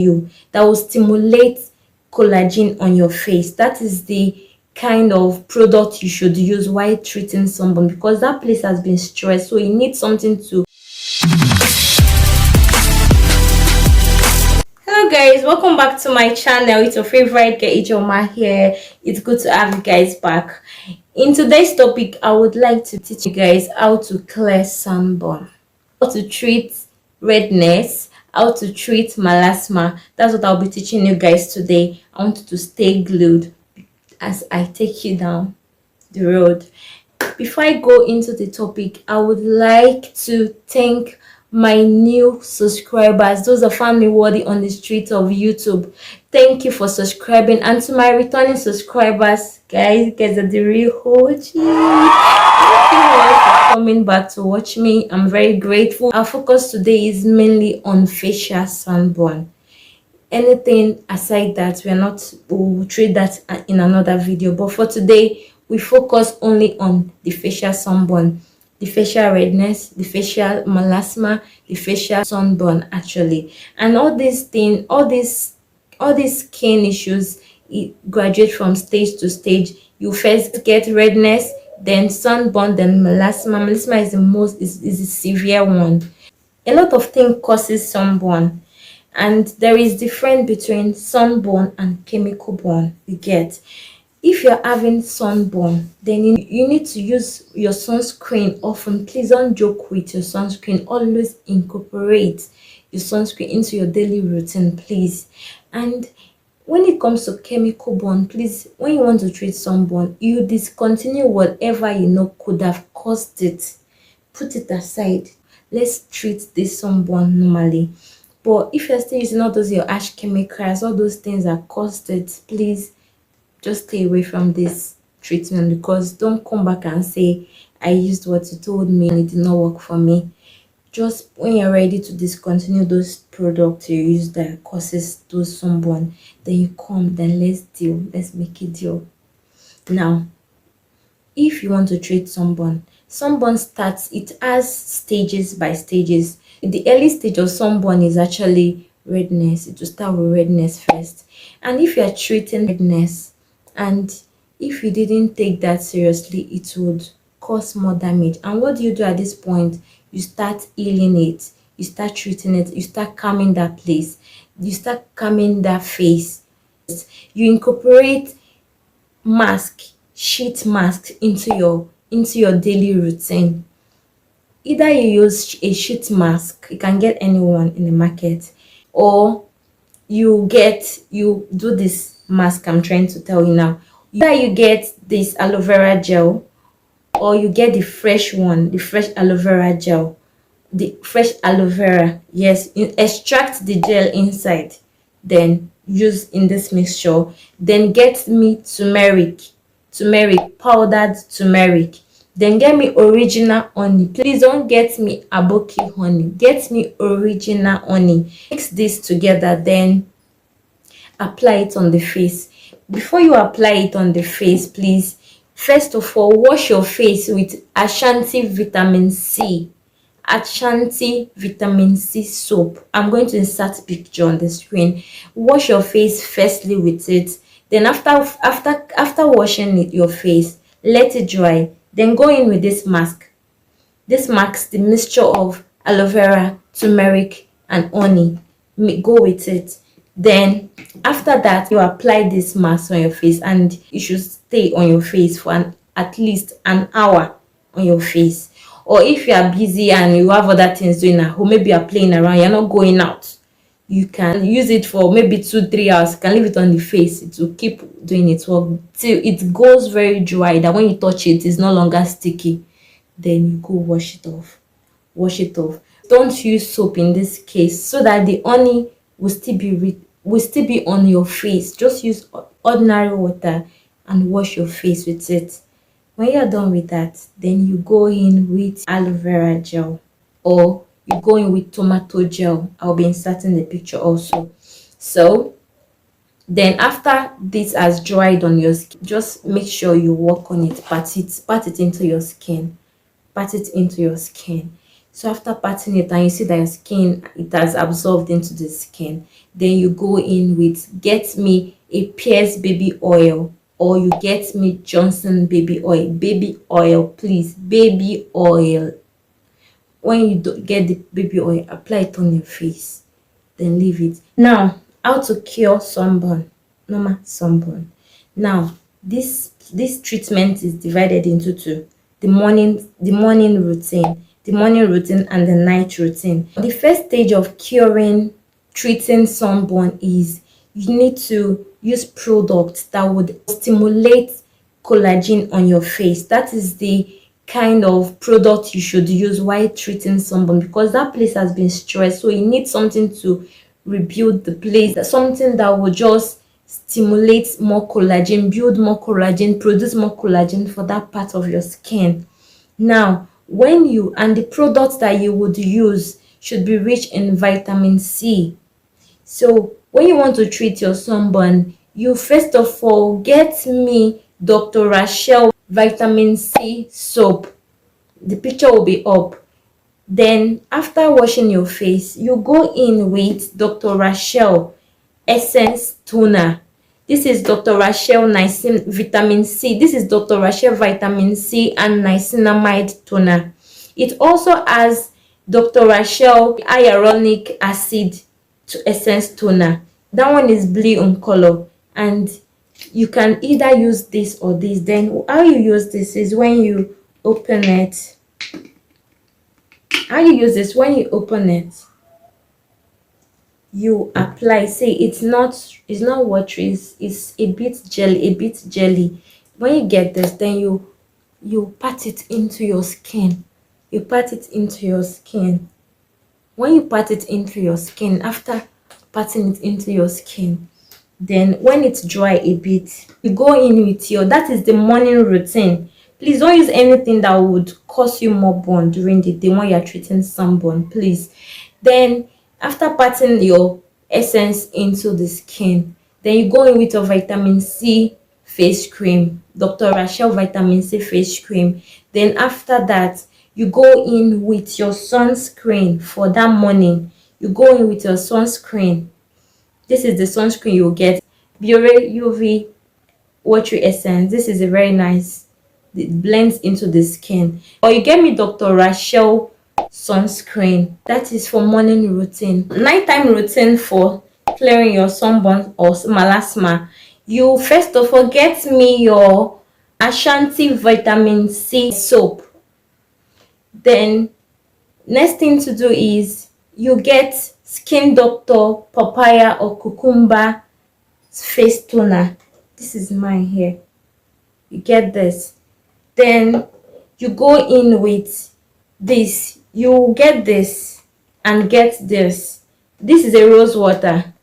you that will stimulate collagen on your face. That is the kind of product you should use while treating sunburn, because that place has been stressed, so you need something to. Hello guys, welcome back to my channel. It's your favorite girl Ijoma here. It's good to have you guys back. In today's topic, I would like to teach you guys how to clear sunburn, how to treat redness, how to treat melasma. That's what I'll be teaching you guys today. I want you to stay glued as I take you down the road. Before I go into the topic, I would like to thank my new subscribers. Those are found me worthy on the streets of YouTube. Thank you for subscribing. And to my returning subscribers, guys are the real OG. Thank you all for coming back to watch me. I'm very grateful. Our focus today is mainly on facial sunburn. Anything aside that, we'll treat that in another video, but for today we focus only on the facial sunburn, the facial redness, the facial melasma, the facial sunburn actually. And all these things, all these skin issues, it graduate from stage to stage. You first get redness, then sunburn, then melasma. Melasma is the severe one. A lot of things causes sunburn, and there is difference between sunburn and chemical burn. You get, if you're having sunburn, then you need to use your sunscreen often. Please don't joke with your sunscreen. Always incorporate your sunscreen into your daily routine, please. And when it comes to chemical burn, please, when you want to treat sunburn, you discontinue whatever you know could have caused it. Put it aside. Let's treat this sunburn normally. But if you're still using all those your harsh chemicals, all those things that caused it, please just stay away from this treatment, because don't come back and say I used what you told me and it did not work for me. Just when you're ready to discontinue those products you use that causes those sunburn, then you come, then let's make a deal. Now, if you want to treat sunburn starts, it has stages by stages. The early stage of sunburn is actually redness. It will start with redness first. And if you are treating redness and if you didn't take that seriously, it would cause more damage. And what do you do at this point? You start healing it, you start treating it, you start calming that place, you start calming that face. You incorporate sheet mask into your daily routine. Either you use a sheet mask, you can get anyone in the market, or you do this mask I'm trying to tell you now. Either you get this aloe vera gel, or you get the fresh one, the fresh aloe vera gel, the fresh aloe vera. Yes, you extract the gel inside, then use in this mixture. Then get me turmeric, powdered turmeric. Then get me original honey. Please don't get me aboki honey, get me original honey. Mix this together, then apply it on the face. Before you apply it on the face, please, first of all, wash your face with Asantee vitamin C soap. I'm going to insert a picture on the screen. Wash your face firstly with it. Then after washing your face, let it dry. Then go in with this mask. This mask, the mixture of aloe vera, turmeric, and honey. Go with it. Then after that, you apply this mask on your face, and it should stay on your face for at least an hour on your face. Or if you are busy and you have other things doing at home, maybe you are playing around, you're not going out, you can use it for maybe 2-3 hours. You can leave it on the face. It will keep doing its work till it goes very dry, that when you touch it, it's no longer sticky. Then you go wash it off. Don't use soap in this case, so that the honey will still be on your face. Just use ordinary water and wash your face with it. When you're done with that, then you go in with aloe vera gel, or you go in with tomato gel. I'll be inserting the picture also. So then after this has dried on your skin, just make sure you work on it, pat it into your skin. So after patting it and you see that your skin, it has absorbed into the skin, then you go in with, get me a Pears baby oil, or you get me Johnson baby oil, please, baby oil. When you get the baby oil, apply it on your face, then leave it. Now, how to cure sunburn, normal sunburn. Now, this treatment is divided into two: the morning routine, and the night routine. The first stage of treating sunburn is you need to use products that would stimulate collagen on your face. That is the kind of product you should use while treating sunburn, because that place has been stressed, so you need something to rebuild the place, something that will just stimulate more collagen, build more collagen, produce more collagen for that part of your skin. Now, the products that you would use should be rich in vitamin C. So when you want to treat your sunburn, you first of all get me Dr. Rashel vitamin C soap. The picture will be up. Then after washing your face, you go in with Dr. Rashel essence toner. This is Dr. Rashel vitamin C. This is Dr. Rashel vitamin C and Naicinamide toner. It also has Dr. Rashel hyaluronic acid to essence toner. That one is blue in color, and you can either use this or this. Then how you use this is when you open it. When you open it, you apply. See, it's not watery, it's a bit jelly. When you get this, then you pat it into your skin. When you pat it into your skin, after patting it into your skin, then when it's dry a bit, you go in with that is the morning routine. Please don't use anything that would cause you more burn during the day when you're treating sunburn, please. Then after patting your essence into the skin, then you go in with your vitamin C face cream, Dr. Rashel vitamin C face cream. Then after that, you go in with your sunscreen for that morning. You go in with your sunscreen. This is the sunscreen you will get, Biore UV watery essence. This is a very nice, it blends into the skin. Or you get me Dr. Rashel sunscreen. That is for morning routine. Nighttime routine for clearing your sunburn or melasma. You first of all get me your Asantee vitamin C soap. Then next thing to do is you get Skin Doctor papaya or cucumber face toner. This is mine here. You get this. Then you go in with this. You get this and get this. This is a Rosewater.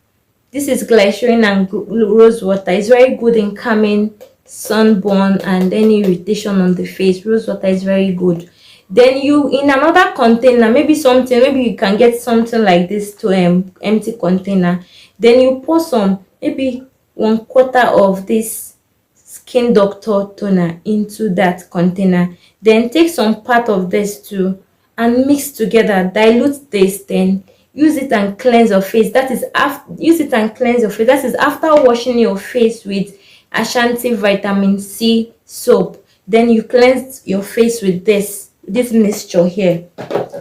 This is glycerin and Rosewater. It's very good in calming sunburn and any irritation on the face. Rosewater is very good. Then you, in another container, maybe you can get something like this to empty container. Then you pour some, maybe 1/4 of this Skin Doctor toner into that container. Then take some part of this too and mix together, dilute this, then use it and cleanse your face. That is after washing your face with Asantee vitamin C soap. Then you cleanse your face with this mixture here.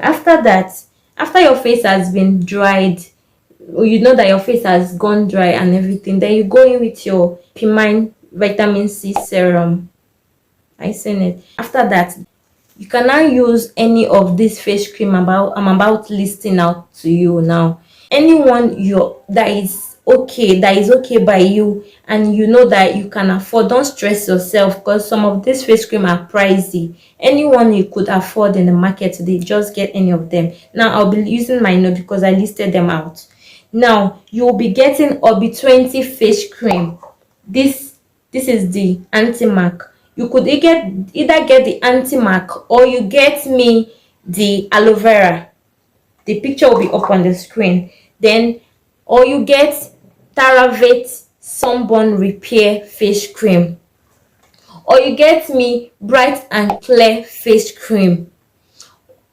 After that, after your face has been dried, you know that your face has gone dry and everything, then you go in with your Pimine vitamin C serum. I seen it. After that, you can now use any of this face cream I'm about listing out to you now. Anyone that is okay by you, and you know that you can afford. Don't stress yourself, because some of these face cream are pricey. Anyone you could afford in the market today, just get any of them. Now I'll be using my note because I listed them out. Now you will be getting Orbi 20 face cream. This is the anti-mark. You could either get the anti-mark or you get me the aloe vera. The picture will be up on the screen. Then, or you get Taravate sunburn repair face cream, or you get me bright and clear face cream,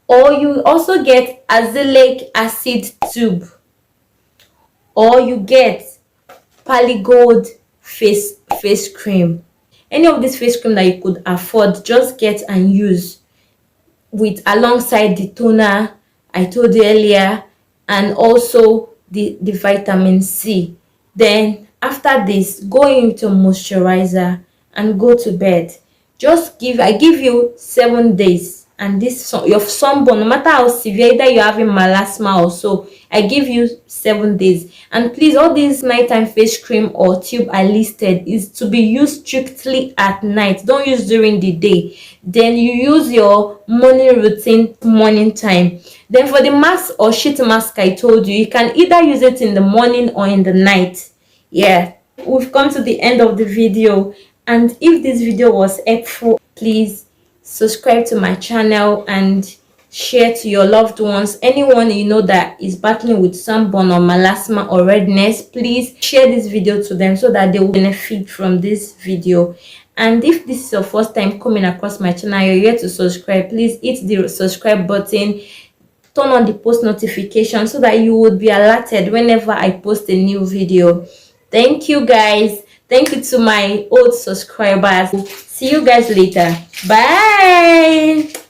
or you also get Azelaic Acid tube, or you get Parley Gold face cream. Any of this face cream that you could afford, just get and use with alongside the toner I told you earlier, and also the vitamin C. Then after this, go into moisturizer and go to bed. I give you 7 days, and your sunburn, no matter how severe, either you're having melasma or so, I give you 7 days. And please, all these nighttime face cream or tube I listed is to be used strictly at night. Don't use during the day. Then you use your morning routine morning time. Then for the mask or sheet mask I told you, you can either use it in the morning or in the night. Yeah, we've come to the end of the video, and if this video was helpful, please subscribe to my channel and share to your loved ones. Anyone you know that is battling with sunburn or melasma or redness, please share this video to them so that they will benefit from this video. And if this is your first time coming across my channel, you're here to subscribe, please hit the subscribe button, turn on the post notification so that you would be alerted whenever I post a new video. Thank you guys. Thank you to my old subscribers. See you guys later. Bye.